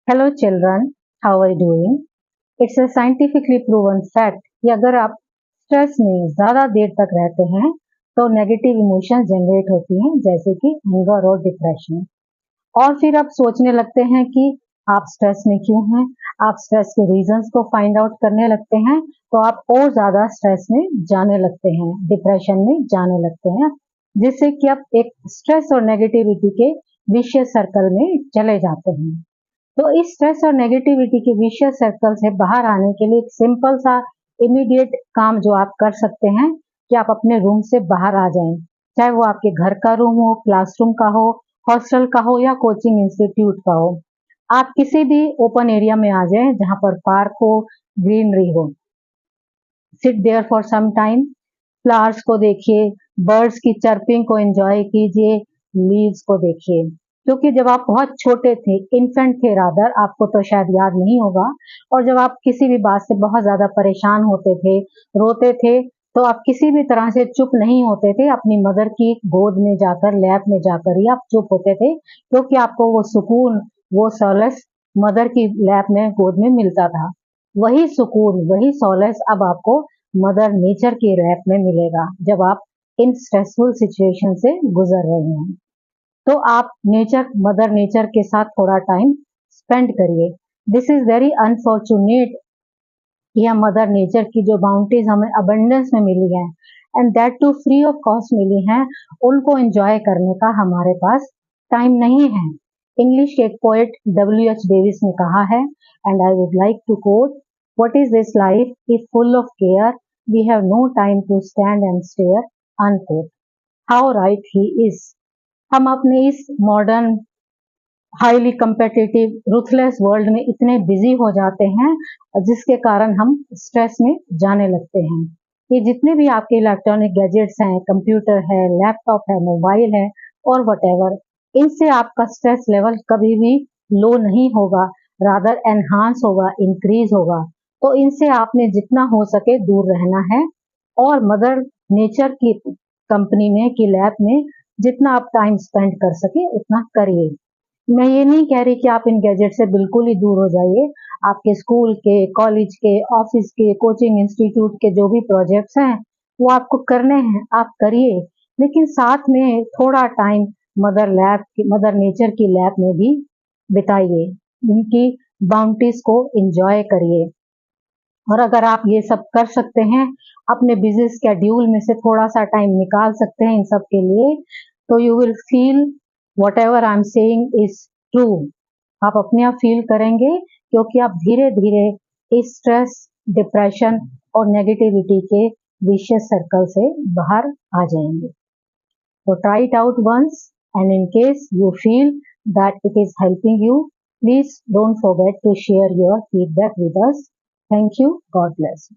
Hello children, how are you doing? It's a scientifically proven fact कि अगर आप stress में ज़्यादा देर तक रहते हैं तो नेगेटिव इमोशंस जनरेट होती हैं जैसे कि एंगर और डिप्रेशन। और फिर आप सोचने लगते हैं कि आप स्ट्रेस में क्यों हैं। आप स्ट्रेस के रीजंस को फाइंड आउट करने लगते हैं तो आप और ज़्यादा स्ट्रेस में जाने लगते हैं, डिप्रेशन में जाने लगते हैं, जिससे कि आप एक स्ट्रेस और नेगेटिविटी के विशियस सर्कल में चले जाते हैं। तो इस स्ट्रेस और नेगेटिविटी के विशियस सर्कल से बाहर आने के लिए एक सिंपल सा इमीडिएट काम जो आप कर सकते हैं कि आप अपने रूम से बाहर आ जाएं, चाहे वो आपके घर का रूम हो, क्लासरूम का हो, हॉस्टल का हो या कोचिंग इंस्टीट्यूट का हो। आप किसी भी ओपन एरिया में आ जाएं जहां पर पार्क हो, ग्रीनरी हो। Sit there for some time, flowers को देखिए, बर्ड्स की चर्पिंग को एंजॉय कीजिए, लीव्स को देखिए। क्योंकि जब आप बहुत छोटे थे, इन्फेंट थे रादर, आपको तो शायद याद नहीं होगा, और जब आप किसी भी बात से बहुत ज्यादा परेशान होते थे, रोते थे, तो आप किसी भी तरह से चुप नहीं होते थे। अपनी मदर की गोद में जाकर, लैप में जाकर ही आप चुप होते थे, क्योंकि आपको वो सुकून, वो सॉलेस मदर की लैप में, गोद में मिलता था। वही सुकून, वही सॉलेस अब आपको मदर नेचर की रैप में मिलेगा जब आप इन स्ट्रेसफुल सिचुएशन से गुजर रहे हैं। तो आप मदर नेचर के साथ थोड़ा टाइम स्पेंड करिए। दिस इज वेरी अनफॉर्चुनेट कि हम मदर नेचर की जो बाउंड्रीज हमें अबंडेंस में मिली हैं and that too free of cost मिली हैं, उनको एंजॉय करने का हमारे पास टाइम नहीं है। इंग्लिश के एक पोएट W.H. डेविस ने कहा है, and I would like to quote, what is this life if full of care, we have no time to stand and stare, unquote. How right he is. हम अपने इस modern highly competitive ruthless world में इतने busy हो जाते हैं जिसके कारण हम स्ट्रेस में जाने लगते हैं। ये जितने भी आपके इलेक्ट्रॉनिक गैजेट्स हैं, कंप्यूटर है, लैपटॉप है, मोबाइल है और वटेवर, इनसे आपका स्ट्रेस लेवल कभी भी लो नहीं होगा, रादर एनहांस होगा, इंक्रीज होगा। तो इनसे आपने जितना हो सके दूर रहना है और मदर नेचर की कंपनी में, की लैब में जितना आप टाइम स्पेंड कर सके उतना करिए। मैं ये नहीं कह रही कि आप इन गैजेट से बिल्कुल ही दूर हो जाइए। आपके स्कूल के, कॉलेज के, ऑफिस के, कोचिंग इंस्टीट्यूट के जो भी प्रोजेक्ट्स हैं वो आपको करने हैं, आप करिए, लेकिन साथ में थोड़ा टाइम मदर नेचर की लैब में भी बिताइए, उनकी बाउंड्रीज को एंजॉय करिए। और अगर आप ये सब कर सकते हैं, अपने बिजी स्केड्यूल में से थोड़ा सा टाइम निकाल सकते हैं इन सब के लिए, तो you will feel what ever I am saying is true. आप अपने आप फील करेंगे, क्योंकि आप धीरे धीरे इस स्ट्रेस, डिप्रेशन और नेगेटिविटी के विशियस सर्कल से बाहर आ जाएंगे। तो try it out once, and in case you feel that it is helping you, please don't forget to share your feedback with us. Thank you. God bless.